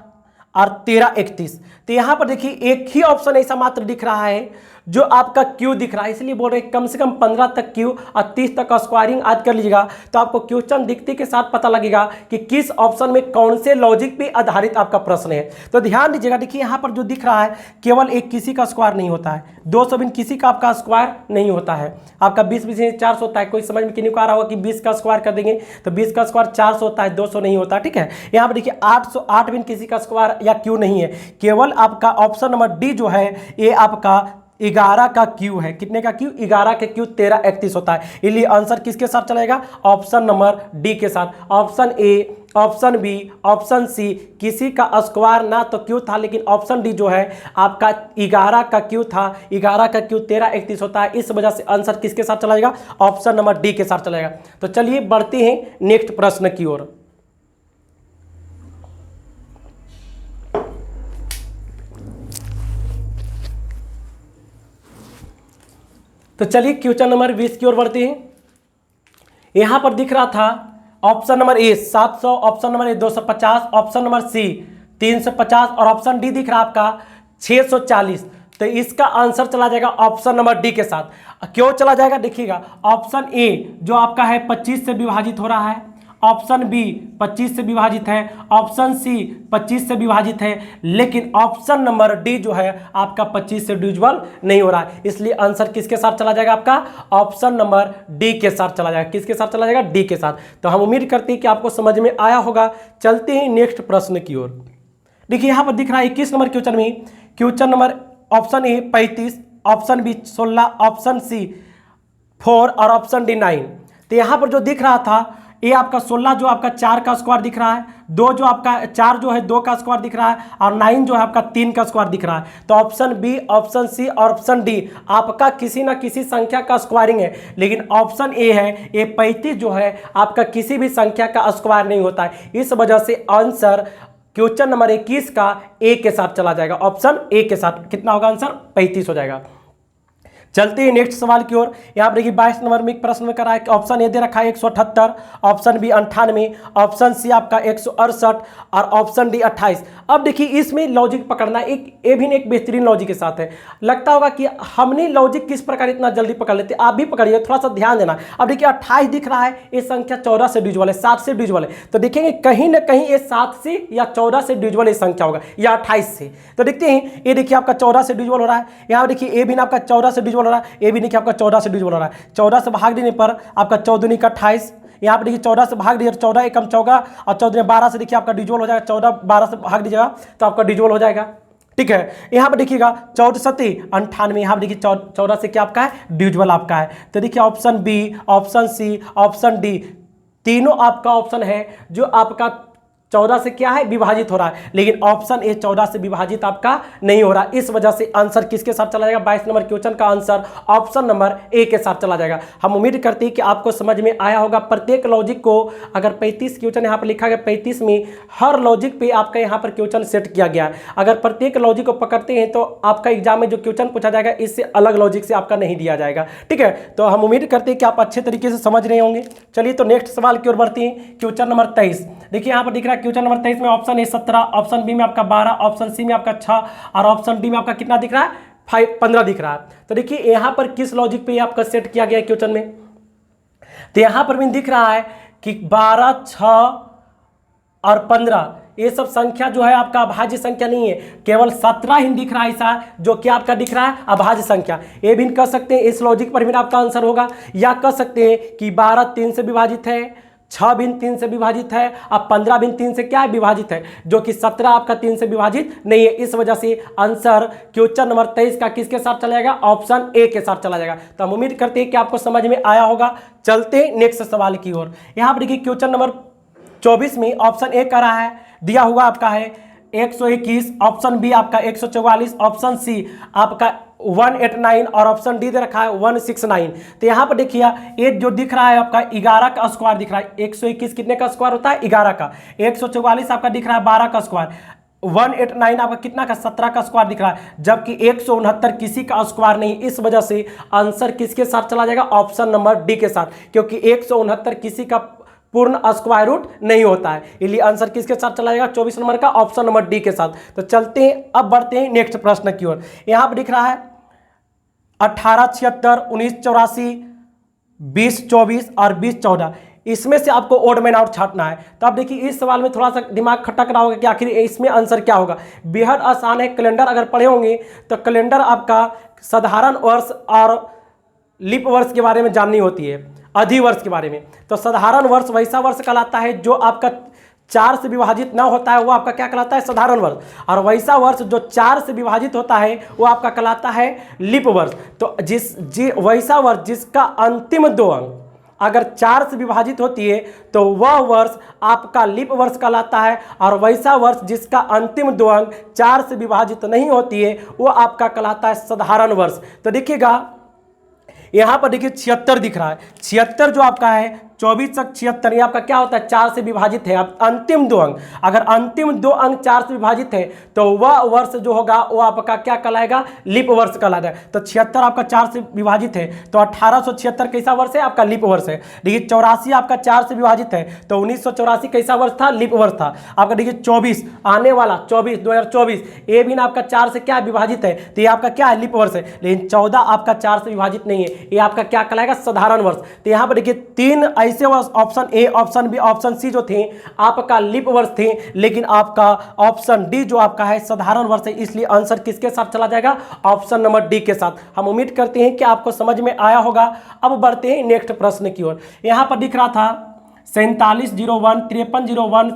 Speaker 1: और 1331। तो यहां पर देखिए एक ही ऑप्शन ऐसा मात्र दिख रहा है जो आपका क्यू दिख रहा है, इसलिए बोल रहे हैं कम से कम 15 तक क्यू और 30 तक का स्क्वायरिंग आज कर लीजिएगा, तो आपको क्वेश्चन दिखते के साथ पता लगेगा कि किस ऑप्शन में कौन से लॉजिक पे आधारित आपका प्रश्न है। तो ध्यान दीजिएगा, देखिए यहाँ पर जो दिख रहा है केवल एक किसी का स्क्वायर नहीं होता है, 200 बिन किसी का आपका स्क्वायर नहीं होता है। आपका 20 20 400 होता है, कोई समझ में क्यों आ रहा होगा कि 20 का स्क्वायर कर देंगे, तो 20 का स्क्वायर 400 होता है, 200 नहीं होता। ठीक है, यहाँ पर देखिए 808 बिन किसी का स्क्वायर या क्यू नहीं है, केवल आपका ऑप्शन नंबर डी जो है ये आपका 11 का क्यू है। कितने का क्यू, 11 के क्यू 1331 होता है। इसलिए आंसर किसके साथ चलेगा, ऑप्शन नंबर डी के साथ। Option A, option B, option C किसी का स्क्वायर ना तो क्यू था, लेकिन ऑप्शन डी जो है आपका 11 का क्यू था, 11 का क्यू 1331 होता है। इस वजह से आंसर किसके साथ चला जाएगा, ऑप्शन नंबर डी के साथ चलेगा। तो चलिए बढ़ते हैं नेक्स्ट प्रश्न की ओर। तो चलिए क्वेश्चन नंबर 20 की ओर बढ़ते हैं। यहां पर दिख रहा था option number A 700, option number A 250, option number C 350 और ऑप्शन डी दिख रहा है आपका 640। तो इसका आंसर चला जाएगा ऑप्शन नंबर डी के साथ। क्यों चला जाएगा देखिएगा, ऑप्शन ए जो आपका है 25 से विभाजित हो रहा है, ऑप्शन बी 25 से विभाजित है, ऑप्शन सी 25 से विभाजित है, लेकिन ऑप्शन नंबर डी जो है आपका 25 से डिविजिबल नहीं हो रहा है। इसलिए आंसर किसके साथ चला जाएगा, आपका ऑप्शन नंबर डी के साथ चला जाएगा। किसके साथ चला जाएगा, डी के साथ। तो हम उम्मीद करते हैं कि आपको समझ में आया होगा। चलते हैं नेक्स्ट प्रश्न की ओर। देखिए यहां पर दिख रहा है 21 नंबर क्वेश्चन में, question number option A 35, option B 16, option C 4 और ऑप्शन डी 9। तो यहां पर जो दिख रहा था ये आपका 16 जो आपका 4 का स्क्वायर दिख रहा है, 2 जो आपका 4 जो है 2 का स्क्वायर दिख रहा है, और 9 जो है आपका 3 का स्क्वायर दिख रहा है। तो ऑप्शन बी, ऑप्शन सी और ऑप्शन डी आपका किसी ना किसी संख्या का स्क्वायरिंग है, लेकिन ऑप्शन ए है ये 35 जो है आपका किसी भी संख्या का स्क्वायर नहीं होता है। इस वजह से आंसर क्वेश्चन नंबर 21 का ए के साथ चला जाएगा, ऑप्शन ए के साथ। कितना होगा आंसर, 35 हो जाएगा। चलते हैं नेक्स्ट सवाल की ओर। यहाँ पर देखिए 22 नंबर में एक प्रश्न में करा है कि ऑप्शन ए दे रखा है 178, ऑप्शन बी 98, ऑप्शन सी आपका 168 और ऑप्शन डी 28। अब देखिए इसमें लॉजिक पकड़ना एक एक बेहतरीन लॉजिक के साथ है। लगता होगा कि हमने लॉजिक किस प्रकार इतना जल्दी पकड़ लेते, आप भी पकड़िए, थोड़ा सा ध्यान देना। अब देखिए 28 दिख रहा है, ये संख्या 14 से डिविजिबल है, 7 से डिविजिबल है, तो देखेंगे कहीं ना कहीं ये 7 से या 14 से डिविजिबल ये संख्या होगा या 28 से। तो देखते हैं, ये देखिए आपका 14 से डिविजिबल हो रहा है, यहाँ देखिए ए भी आपका 14 से डिविजिबल हो रहा है, ये भी देखिए आपका 14 से डिविजिबल हो रहा है। 14 से भाग देने पर आपका 14 का 28, यहाँ पर देखिए 14 से भाग दीजिए, 14 एकम 14 और 14 12 से देखिए आपका डिविजिबल हो जाएगा, 14 12 से भाग दीजिएगा तो आपका डिविजिबल हो जाएगा। ठीक है, यहाँ पर देखिएगा 14 7 98, यहाँ पर देखिए 14 से क्या आपका है, डिविजिबल आपका है। तो देखिए option B, option C, option D तीनों आपका ऑप्शन है जो आपका 14 से क्या है विभाजित हो रहा है, लेकिन ऑप्शन ए 14 से विभाजित आपका नहीं हो रहा। इस वजह से आंसर किसके साथ चला जाएगा? 22 नंबर क्वेश्चन का आंसर ऑप्शन नंबर ए के साथ चला जाएगा। हम उम्मीद करते हैं कि आपको समझ में आया होगा। प्रत्येक लॉजिक को अगर 35 क्वेश्चन यहाँ पर लिखा गया, 35 में हर लॉजिक पे आपका यहाँ पर क्वेश्चन सेट किया गया है। अगर प्रत्येक लॉजिक को पकड़ते हैं तो आपका एग्जाम में जो क्वेश्चन पूछा जाएगा इससे अलग लॉजिक से आपका नहीं दिया जाएगा। ठीक है, तो हम उम्मीद करते हैं कि आप अच्छे तरीके से समझ रहे होंगे। चलिए तो नेक्स्ट सवाल की ओर बढ़ते हैं। क्वेश्चन नंबर 23 देखिए यहाँ पर दिख रहा है। क्वेश्चन नंबर 23 में ऑप्शन ए 17, ऑप्शन बी में आपका 12, ऑप्शन सी में आपका 6 और ऑप्शन डी में आपका कितना दिख रहा है? 15 दिख रहा है। तो देखिए यहाँ पर किस लॉजिक पे आपका सेट किया गया है क्वेश्चन में? तो यहाँ पर भी दिख रहा है कि 12, 6 और 15 ये सब संख्या जो है आपका अभाज्य संख्या नहीं है, केवल 17 ही दिख रहा है ऐसा जो कि आपका दिख रहा है अभाज्य संख्या। ये भी कह सकते हैं इस लॉजिक पर भी आपका आंसर होगा, या कह सकते हैं कि 12 3 से विभाजित है, 6 भी 3 से विभाजित है, अब 15 भी 3 से क्या है विभाजित है, जो कि 17 आपका 3 से विभाजित नहीं है। इस वजह से आंसर क्वेश्चन नंबर 23 का किसके साथ चला जाएगा? ऑप्शन ए के साथ चला जाएगा। तो हम उम्मीद करते हैं कि आपको समझ में आया होगा। चलते नेक्स्ट सवाल की ओर। यहाँ पर देखिए क्वेश्चन नंबर 24 में ऑप्शन ए कर रहा है, दिया हुआ आपका है 121, ऑप्शन बी आपका 144, ऑप्शन सी आपका 189 और ऑप्शन डी दे रखा है 169। तो यहाँ पर देखिए ये जो दिख रहा है आपका 11 का स्क्वायर दिख रहा है। 121 कितने का स्क्वायर होता है? 11 का। 144 आपका दिख रहा है 12 का स्क्वायर। 189 आपका कितना का? 17 का स्क्वायर दिख रहा है, जबकि 169 किसी का स्क्वायर नहीं। इस वजह से आंसर किसके साथ चला जाएगा? ऑप्शन नंबर डी के साथ, क्योंकि 169 किसी का पूर्ण स्क्वायर रूट नहीं होता है। इसलिए आंसर किसके साथ चला जाएगा? 24 नंबर का ऑप्शन नंबर डी के साथ। तो चलते हैं, अब बढ़ते हैं नेक्स्ट प्रश्न की ओर। यहाँ पर दिख रहा है 1876, 1984, 2024 और 2014। इसमें से आपको ओड मैन आउट छांटना है। तो आप देखिए इस सवाल में थोड़ा सा दिमाग खटक रहा होगा कि आखिर इसमें आंसर क्या होगा। बेहद आसान है। कैलेंडर अगर पढ़े होंगे तो कैलेंडर आपका साधारण वर्ष और लीप वर्ष के बारे में जाननी होती है, अधिवर्ष के बारे में। तो साधारण वर्ष वैसा वर्ष कहलाता है जो आपका 4 से विभाजित ना होता है, वो आपका क्या कहलाता है? साधारण वर्ष। और वैसा वर्ष जो 4 से विभाजित होता है वो आपका कहलाता है लीप वर्ष। तो वैसा वर्ष जिसका अंतिम 2 अंक अगर 4 से विभाजित होती है तो वह वर्ष आपका लीप वर्ष कहलाता है, और वैसा वर्ष जिसका अंतिम 2 अंक 4 से विभाजित नहीं होती है वो आपका कहलाता है साधारण वर्ष। तो देखिएगा यहाँ पर देखिए 76 दिख रहा है। 76 जो आपका है 24 तक 76, ये आपका क्या होता है? 4 से विभाजित है। अब अंतिम 2 अंक, अगर अंतिम 2 अंक 4 से विभाजित है तो वह वर्ष जो होगा वो आपका क्या कहलाएगा? लीप वर्ष कहलाएगा। तो 76 आपका 4 से विभाजित है तो 1876 कैसा वर्ष है? आपका लीप वर्ष है। देखिए 84 आपका 4 से विभाजित है तो 1984 कैसा वर्ष था? लीप वर्ष था। आपका देखिए 24 आने वाला 2024 ये भी ना आपका 4 से क्या विभाजित है, तो ये आपका क्या है? लीप वर्ष है। लेकिन 14 आपका 4 से विभाजित नहीं है, ये आपका क्या कहलाएगा? साधारण वर्ष। तो यहाँ पर देखिए 3 ऐसे वर्ष option A, option B, option C जो थे आपका लीप वर्ष थे, लेकिन आपका ऑप्शन डी जो आपका है साधारण वर्ष है। इसलिए आंसर किसके साथ चला जाएगा? ऑप्शन नंबर डी के साथ। हम उम्मीद करते हैं कि आपको समझ में आया होगा। अब बढ़ते हैं नेक्स्ट प्रश्न की ओर। यहाँ पर दिख रहा था 4701, 5301,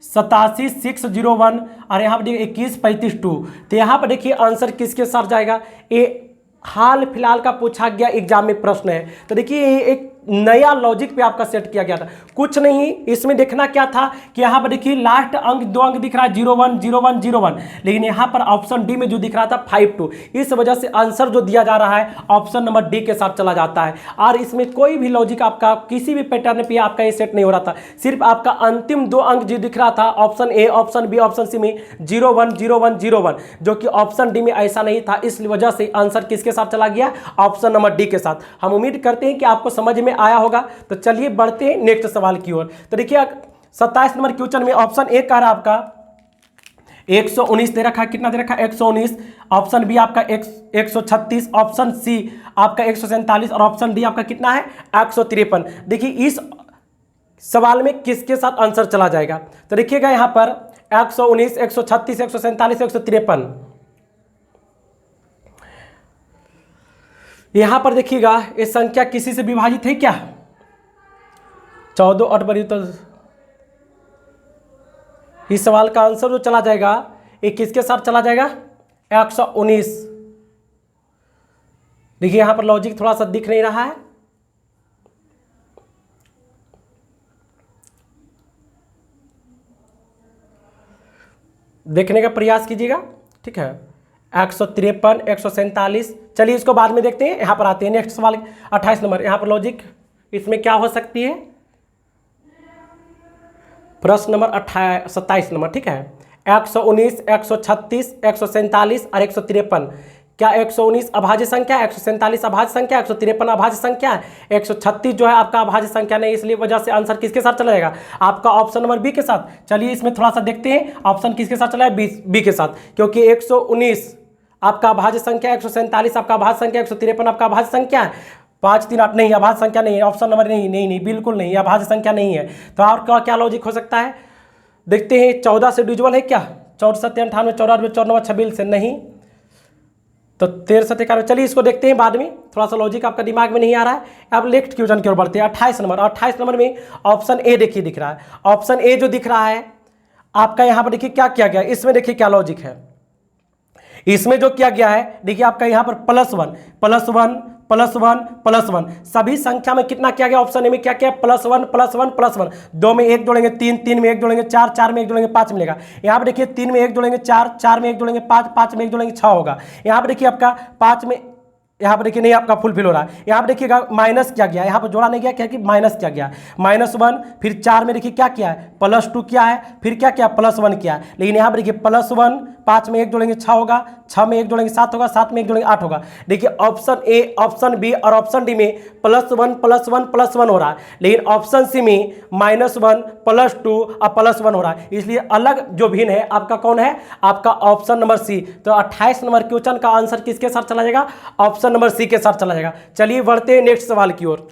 Speaker 1: 87 601 और यहाँ पर देखिए 21 35 2। तो यहाँ पर देखिए आंसर किसके साथ जाएगा? ये हाल फिलहाल का पूछा गया एग्जाम में प्रश्न है। तो देखिए ये एक नया लॉजिक पे आपका सेट किया गया था। कुछ नहीं, इसमें देखना क्या था कि यहाँ पर देखिए लास्ट अंक 2 अंक दिख रहा है 01 01 01, लेकिन यहाँ पर ऑप्शन डी में जो दिख रहा था 52। इस वजह से आंसर जो दिया जा रहा है ऑप्शन नंबर डी के साथ चला जाता है। और इसमें कोई भी लॉजिक आपका किसी भी पैटर्न पे आपका ये सेट नहीं हो रहा था। सिर्फ आपका अंतिम 2 अंक जो दिख रहा था option A, option B, option C में 01 01 01, जो कि ऑप्शन डी में ऐसा नहीं था। इस वजह से आंसर किसके साथ चला गया? ऑप्शन नंबर डी के साथ। हम उम्मीद करते हैं कि आपको समझ में आया होगा। तो चलिए बढ़ते हैं नेक्स्ट सवाल की ओर। तो देखिए 27 नंबर क्वेश्चन में ऑप्शन ए कह रहा है आपका 119 दे रखा है। कितना दे रखा है? 119। ऑप्शन बी आपका 136, ऑप्शन सी आपका 147 और ऑप्शन डी आपका कितना है? 153। देखिए इस सवाल में किसके साथ आंसर चला जाएगा? तो देखिएगा यहां पर 119, 136, 147, 153। यहां पर देखिएगा ये संख्या किसी से विभाजित है क्या? 14 8 बड़ी। तो इस सवाल का आंसर जो चला जाएगा ये किसके साथ चला जाएगा? 119। देखिए यहां पर लॉजिक थोड़ा सा दिख नहीं रहा है। देखने का प्रयास कीजिएगा, ठीक है। 153, 147, चलिए इसको बाद में देखते हैं। यहाँ पर आते हैं नेक्स्ट सवाल 28 नंबर। यहाँ पर लॉजिक इसमें क्या हो सकती है, प्रश्न नंबर 27 नंबर, ठीक है। 119, 136, 147 और 153, क्या 119 अभाज्य संख्या, 147 अभाज्य संख्या, 153 अभाज्य संख्या, 136 जो है आपका अभाज्य संख्या नहीं, इसलिए वजह से आंसर किसके साथ चला जाएगा, आपका ऑप्शन नंबर बी के साथ। चलिए इसमें थोड़ा सा देखते हैं ऑप्शन किसके साथ चला है, बी के साथ, क्योंकि 119 आपका अभाज्य संख्या, 147 आपका अभाज्य संख्या, 153 आपका अभाज्य संख्या है, 5, 3, 8 नहीं, अभाज्य संख्या नहीं है, ऑप्शन नंबर नहीं, बिल्कुल नहीं, अभाज्य संख्या नहीं है। तो और क्या लॉजिक हो सकता है, देखते हैं। 14 से डिविजिबल है क्या, 14, 7, 98, 94, 94, 26 से नहीं, तो 13, 7, 91। चलिए इसको देखते हैं बाद में, थोड़ा सा लॉजिक आपका दिमाग में नहीं आ रहा है। अब नेक्स्ट क्वेश्चन की ओर बढ़ते हैं। 28 नंबर, 28 नंबर में ऑप्शन ए देखिए दिख रहा है। ऑप्शन ए जो दिख रहा है आपका, यहाँ पर देखिए क्या किया गया, इसमें देखिए क्या लॉजिक है। इसमें जो किया गया है देखिए आपका यहाँ पर +1, +1, +1, +1, सभी संख्या में कितना किया गया, ऑप्शन ए में क्या किया, +1, +1, +1, 2 में 1 जोड़ेंगे 3, 3 में 1 जोड़ेंगे 4, 4 में 1 जोड़ेंगे 5 मिलेगा। यहाँ पर देखिए 3 में 1 जोड़ेंगे 4, 4 में 1 जोड़ेंगे 5, 5 में 1 जोड़ेंगे 6 होगा। यहाँ पर देखिए आपका 5 में, यहाँ पर देखिए नहीं आपका फुलफिल हो रहा है। यहाँ पर देखिएगा माइनस किया गया, यहाँ पर जोड़ा नहीं गया, क्या कि माइनस किया गया, -1, फिर 4 में देखिए क्या किया है, +2 किया है, फिर क्या किया, +1 किया है। लेकिन यहाँ पर देखिए +1, 5 में 1 जोड़ेंगे 6 होगा, 6 में 1 जोड़ेंगे 7 होगा, 7 में 1 जोड़ेंगे 8 होगा। देखिए ऑप्शन ए, ऑप्शन बी और ऑप्शन डी में +1, +1, +1 हो रहा है, लेकिन ऑप्शन सी में -1, +2 और +1 हो रहा है, इसलिए अलग जो भिन्न है आपका कौन है, आपका ऑप्शन नंबर सी। तो 28 नंबर क्वेश्चन का आंसर किसके साथ चला जाएगा, ऑप्शन नंबर सी के साथ चला जाएगा। चलिए बढ़ते हैं नेक्स्ट सवाल की ओर।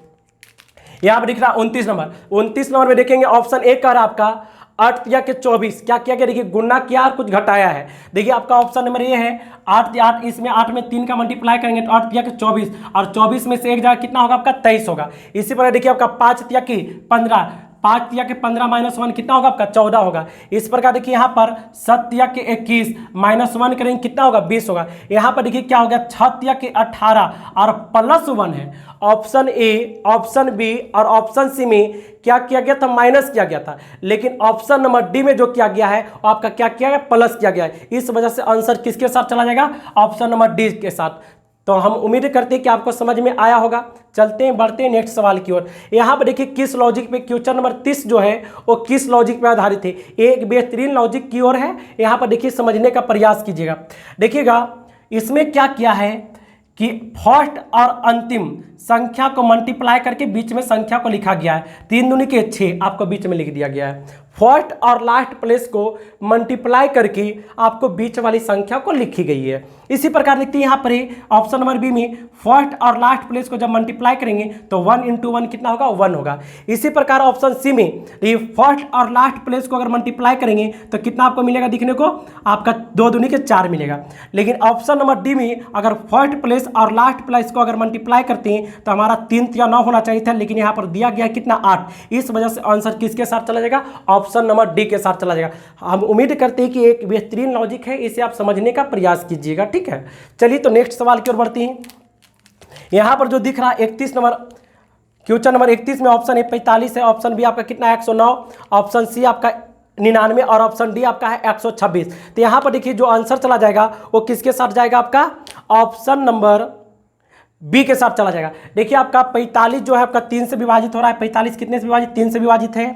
Speaker 1: यहां पर दिख रहा है 29 नंबर। 29 नंबर में देखेंगे ऑप्शन ए कह रहा है आपका 8 या के 24, क्या किया गया, देखिए गुणा किया और कुछ घटाया है। देखिए आपका ऑप्शन नंबर ये है 8 या 8, इसमें 8 में 3 का मल्टीप्लाई करेंगे तो 8 या के 24, और 24 में से एक जगह कितना होगा आपका 23 होगा। इसी प्रकार देखिए आपका 5 या के 15, 5 या के 15 -1 कितना होगा आपका 14 होगा। इस प्रकार देखिए यहाँ पर 7 या के 21 -1 करेंगे कितना होगा 20 होगा। यहाँ पर देखिए क्या हो गया 6 या के 18 और +1 है। ऑप्शन ए, ऑप्शन बी और ऑप्शन सी में क्या किया गया था, माइनस किया गया था, लेकिन ऑप्शन नंबर डी में जो किया गया है आपका क्या किया गया, प्लस किया गया है। इस वजह से आंसर किसके साथ चला जाएगा, ऑप्शन नंबर डी के साथ। तो हम उम्मीद करते हैं कि आपको समझ में आया होगा। चलते हैं बढ़ते हैं नेक्स्ट सवाल की ओर। यहाँ पर देखिए किस लॉजिक पे, क्वेश्चन नंबर 30 जो है वो किस लॉजिक पे आधारित है, एक बेहतरीन लॉजिक की ओर है। यहाँ पर देखिए समझने का प्रयास कीजिएगा। देखिएगा इसमें क्या किया है कि फर्स्ट और अंतिम संख्या को मल्टीप्लाई करके बीच में संख्या को लिखा गया है। 3 दूनी के 6 आपको बीच में लिख दिया गया है। फर्स्ट और लास्ट प्लेस को मल्टीप्लाई करके आपको बीच वाली संख्या को लिखी गई है। इसी प्रकार देखते हैं यहाँ पर ऑप्शन नंबर बी में फर्स्ट और लास्ट प्लेस को जब मल्टीप्लाई करेंगे तो 1 × 1 कितना होगा, 1 होगा। इसी प्रकार ऑप्शन सी में ये फर्स्ट और लास्ट प्लेस को अगर मल्टीप्लाई करेंगे तो कितना आपको मिलेगा, दिखने को आपका 2 दूनी के 4 मिलेगा। लेकिन ऑप्शन नंबर डी में अगर फर्स्ट प्लेस और लास्ट प्लेस को अगर मल्टीप्लाई करते हैं तो हमारा 3 या 9 होना चाहिए था, लेकिन यहाँ पर दिया गया कितना 8। इस वजह से आंसर किसके साथ चला जाएगा, ऑप्शन नंबर डी के साथ चला जाएगा। हम उम्मीद करते हैं कि एक बेहतरीन लॉजिक है, इसे आप समझने का प्रयास कीजिएगा, ठीक है। चलिए तो नेक्स्ट सवाल की ओर बढ़ते हैं। यहां पर जो दिख रहा है 31 नंबर, क्वेश्चन नंबर 31 में ऑप्शन ए 45 है, ऑप्शन बी आपका कितना है 109, ऑप्शन सी आपका 99 और ऑप्शन डी आपका है 126। तो यहां पर देखिए जो आंसर चला जाएगा वो किसके साथ जाएगा, आपका ऑप्शन नंबर बी के साथ चला जाएगा। देखिए आपका 45 जो है आपका 3 से विभाजित हो रहा है। 45 कितने से विभाजित, 3 से विभाजित है।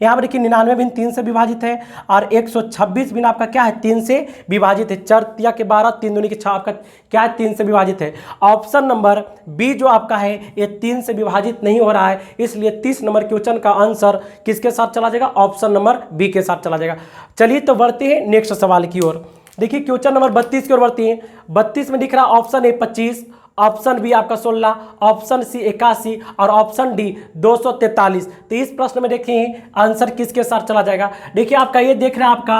Speaker 1: यहाँ पर देखिए 99 भी 3 से विभाजित है और 126 भी आपका क्या है, 3 से विभाजित है। 4 या के 12, 3 दूनी के 6 आपका क्या है, 3 से विभाजित है। ऑप्शन नंबर बी जो आपका है ये 3 से विभाजित नहीं हो रहा है, इसलिए 30 नंबर क्वेश्चन का आंसर किसके साथ चला जाएगा, ऑप्शन नंबर बी के साथ चला जाएगा। चलिए तो बढ़ते हैं नेक्स्ट सवाल की ओर। देखिए क्वेश्चन नंबर 32 की ओर बढ़ते हैं। 32 में दिख रहा है ऑप्शन ए 25, ऑप्शन बी आपका 16, ऑप्शन सी 81 और ऑप्शन डी 243। तो इस प्रश्न में देखिए आंसर किसके साथ चला जाएगा। देखिए आपका ये देख रहा है आपका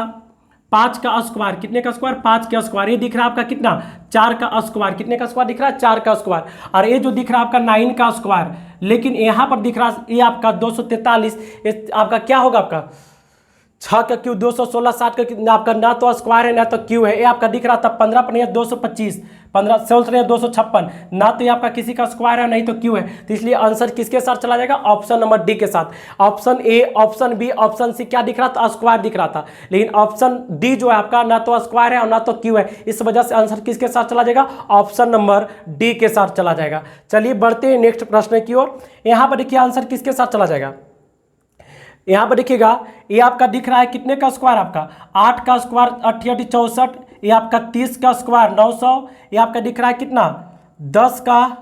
Speaker 1: 5 का स्क्वायर, कितने का स्क्वायर, 5 का स्क्वायर। ये दिख रहा है आपका कितना, 4 का स्क्वायर, कितने का स्क्वायर दिख रहा है, 4 का स्क्वायर। और ये जो दिख रहा है आपका 9 का स्क्वायर, लेकिन यहाँ पर दिख रहा है ये आपका 243, आपका क्या होगा, आपका 6 का क्यू 216, 60 का क्यू आपका ना तो स्क्वायर है ना तो क्यू है। ये आपका दिख रहा था 15 पर 225, 15 16 256, ना तो ये आपका किसी का स्क्वायर है नहीं तो क्यू है। तो इसलिए आंसर किसके साथ चला जाएगा? ऑप्शन नंबर डी के साथ। Option A, option B, option C क्या दिख रहा था? स्क्वायर दिख रहा था, लेकिन ऑप्शन डी जो है आपका ना तो स्क्वायर है और ना तो क्यू है, इस वजह से आंसर किसके साथ चला जाएगा? ऑप्शन नंबर डी के साथ चला जाएगा। चलिए बढ़ते हैं नेक्स्ट प्रश्न की ओर। यहाँ पर देखिए आंसर किसके साथ चला जाएगा? यहाँ पर देखिएगा, ये आपका दिख रहा है कितने का स्क्वायर? आपका 8 का स्क्वायर 88 64, ये आपका 30 का स्क्वायर 900, ये आपका दिख रहा है कितना 10 का,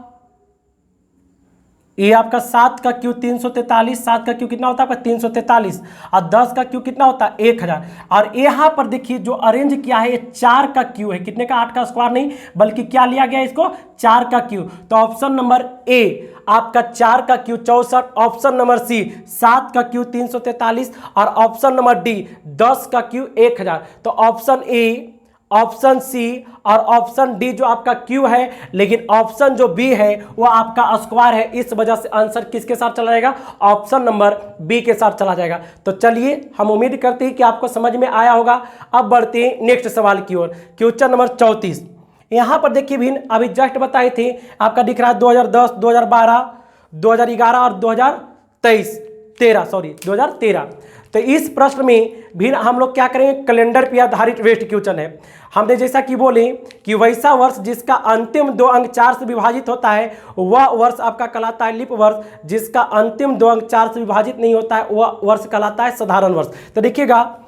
Speaker 1: ये आपका 7 का क्यू 343, 7 का क्यू कितना होता है आपका 343, और 10 का क्यू कितना होता है 1000। और यहाँ पर देखिए जो अरेंज किया है ये 4 का क्यू है, कितने का? 8 का स्क्वायर नहीं बल्कि क्या लिया गया इसको? 4 का क्यू। तो ऑप्शन नंबर ए आपका 4 का क्यू 64, ऑप्शन नंबर सी 7 का क्यू 343 और ऑप्शन नंबर डी 10 का क्यू 1000। तो ऑप्शन ए, ऑप्शन सी और ऑप्शन डी जो आपका क्यू है, लेकिन ऑप्शन जो बी है वो आपका स्क्वायर है, इस वजह से आंसर किसके साथ चला जाएगा? ऑप्शन नंबर बी के साथ चला जाएगा। तो चलिए हम उम्मीद करते हैं कि आपको समझ में आया होगा। अब बढ़ते हैं नेक्स्ट सवाल की ओर। Question number 34। यहाँ पर देखिए भिन्न अभी जस्ट बताए थे, आपका दिख रहा है 2010, 2012, 2011 और 2013। तो इस प्रश्न में भी हम लोग क्या करेंगे? कैलेंडर पे आधारित वेस्ट क्वेश्चन है। हमने जैसा कि बोले कि वैसा वर्ष जिसका अंतिम 2 अंक 4 से विभाजित होता है वह वर्ष आपका कहलाता है लीप वर्ष, जिसका अंतिम 2 अंक 4 से विभाजित नहीं होता है वह वर्ष कहलाता है साधारण वर्ष। तो देखिएगा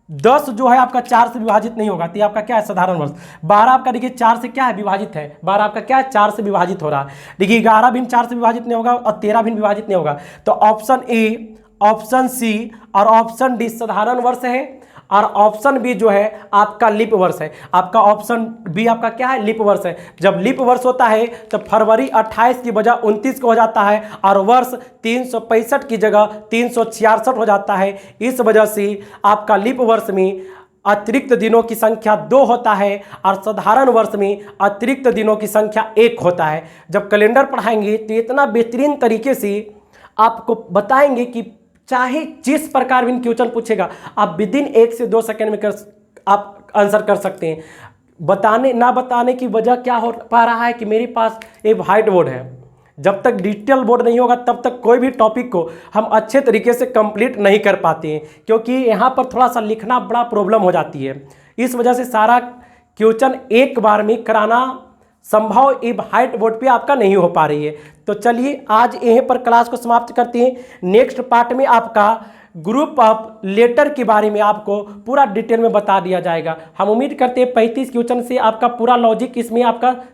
Speaker 1: 10 जो है आपका 4 से विभाजित नहीं होगा, तो ये आपका क्या है? साधारण वर्ष। 12 आपका देखिए 4 से क्या है? विभाजित है। 12 आपका क्या है? 4 से विभाजित हो रहा है। देखिए 11 भी 4 से विभाजित नहीं होगा और 13 भी विभाजित नहीं होगा। तो ऑप्शन ए, ऑप्शन सी और ऑप्शन डी साधारण वर्ष है और ऑप्शन बी जो है आपका लीप वर्ष है। आपका ऑप्शन बी आपका क्या है? लीप वर्ष है। जब लीप वर्ष होता है तो फरवरी 28 की बजाय 29 को हो जाता है और वर्ष 365 की जगह 366 हो जाता है। इस वजह से आपका लीप वर्ष में अतिरिक्त दिनों की संख्या 2 होता है और साधारण वर्ष में अतिरिक्त दिनों की संख्या 1 होता है। जब कैलेंडर पढ़ाएंगे तो इतना बेहतरीन तरीके से आपको बताएंगे कि चाहे जिस प्रकार भी क्वेश्चन पूछेगा आप विदिन 1 से 2 सेकंड में आप आंसर कर सकते हैं। बताने की वजह क्या हो पा रहा है कि मेरे पास एक व्हाइट बोर्ड है। जब तक डिजिटल बोर्ड नहीं होगा तब तक कोई भी टॉपिक को हम अच्छे तरीके से कंप्लीट नहीं कर पाते हैं, क्योंकि यहाँ पर थोड़ा सा लिखना बड़ा प्रॉब्लम हो जाती है। इस वजह से सारा क्वेश्चन एक बार में कराना संभव ये व्हाइट बोर्ड पे आपका नहीं हो पा रही है। तो चलिए आज यहीं पर क्लास को समाप्त करते हैं। नेक्स्ट पार्ट में आपका ग्रुप ऑफ लेटर के बारे में आपको पूरा डिटेल में बता दिया जाएगा। हम उम्मीद करते हैं 35 क्वेश्चन से आपका पूरा लॉजिक इसमें आपका